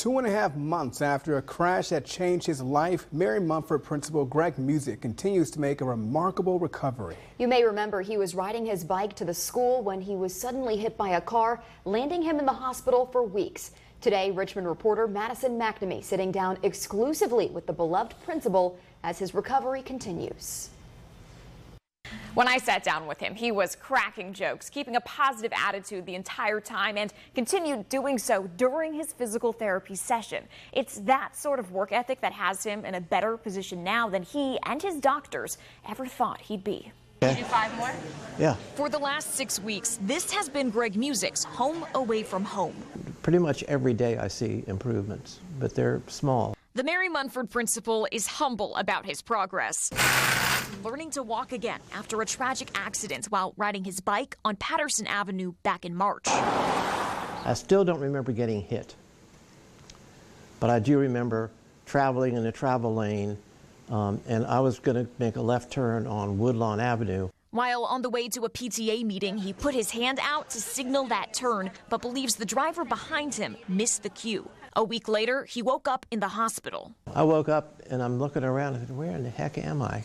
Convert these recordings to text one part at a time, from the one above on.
2.5 months after a crash that changed his life, Mary Munford principal Greg Muzik continues to make a remarkable recovery. You may remember he was riding his bike to the school when he was suddenly hit by a car, landing him in the hospital for weeks. Today, Richmond reporter Madison McNamee sitting down exclusively with the beloved principal as his recovery continues. When I sat down with him, he was cracking jokes, keeping a positive attitude the entire time, and continued doing so during his physical therapy session. It's that sort of work ethic that has him in a better position now than he and his doctors ever thought he'd be. You do 5 more? Yeah. For the last 6 weeks, this has been Greg Muzik's home away from home. Pretty much every day I see improvements, but they're small. The Mary Munford principal is humble about his progress. Learning to walk again after a tragic accident while riding his bike on Patterson Avenue back in March. I still don't remember getting hit, but I do remember traveling in the travel lane, and I was going to make a left turn on Woodlawn Avenue. While on the way to a PTA meeting, he put his hand out to signal that turn, but believes the driver behind him missed the cue. A week later, he woke up in the hospital. I woke up and I'm looking around and said, where in the heck am I?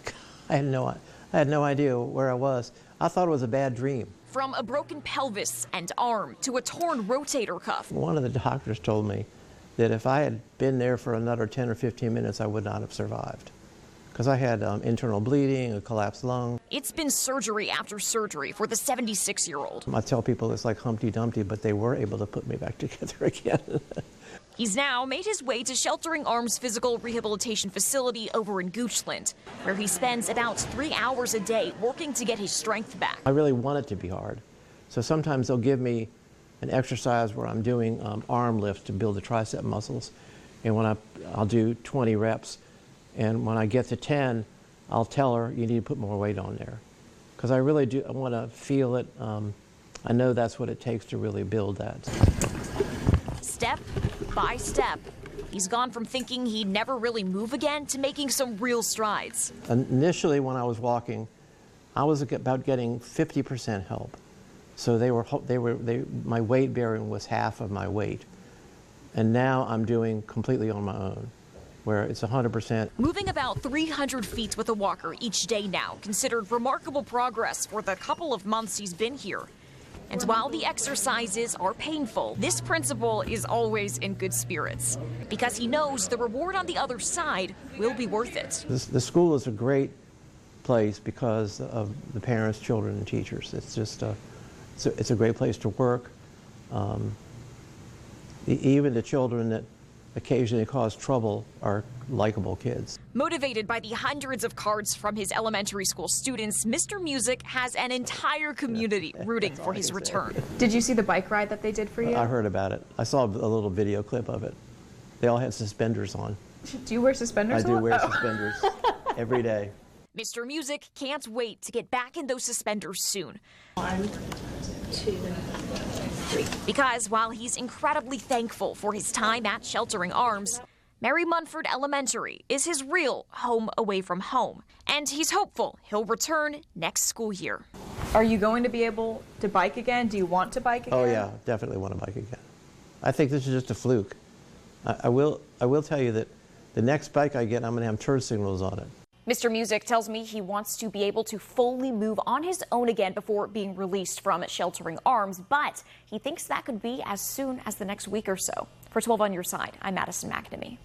I had no idea where I was. I thought it was a bad dream. From a broken pelvis and arm to a torn rotator cuff. One of the doctors told me that if I had been there for another 10 or 15 minutes, I would not have survived. Because I had internal bleeding, a collapsed lung. It's been surgery after surgery for the 76-year-old. I tell people it's like Humpty Dumpty, but they were able to put me back together again. He's now made his way to Sheltering Arms Physical Rehabilitation Facility over in Goochland, where he spends about 3 hours a day working to get his strength back. I really want it to be hard. So sometimes they'll give me an exercise where I'm doing arm lifts to build the tricep muscles. And when I'll do 20 reps. And when I get to 10, I'll tell her, you need to put more weight on there. Because I really do, I want to feel it. I know that's what it takes to really build that. Step by step, he's gone from thinking he'd never really move again to making some real strides. Initially, when I was walking, I was about getting 50% help. So my weight bearing was half of my weight. And now I'm doing completely on my own, where it's 100%. Moving about 300 feet with a walker each day now, considered remarkable progress for the couple of months he's been here. And while the exercises are painful, this principal is always in good spirits because he knows the reward on the other side will be worth it. The school is a great place because of the parents, children, and teachers. It's just it's a great place to work. Even the children that occasionally cause trouble are likable kids. Motivated by the hundreds of cards from his elementary school students, Mr. Muzik has an entire community rooting for his return. Did you see the bike ride that they did for you? I heard about it. I saw a little video clip of it. They all had suspenders on. Do you wear suspenders? I do wear suspenders every day. Mr. Muzik can't wait to get back in those suspenders soon. 1, 2, 3. Because while he's incredibly thankful for his time at Sheltering Arms, Mary Munford Elementary is his real home away from home, and he's hopeful he'll return next school year. Are you going to be able to bike again? Do you want to bike again? Oh yeah, definitely want to bike again. I think this is just a fluke. I will tell you that the next bike I get, I'm going to have turn signals on it. Mr. Muzik tells me he wants to be able to fully move on his own again before being released from Sheltering Arms, but he thinks that could be as soon as the next week or so. For 12 on Your Side, I'm Madison McNamee.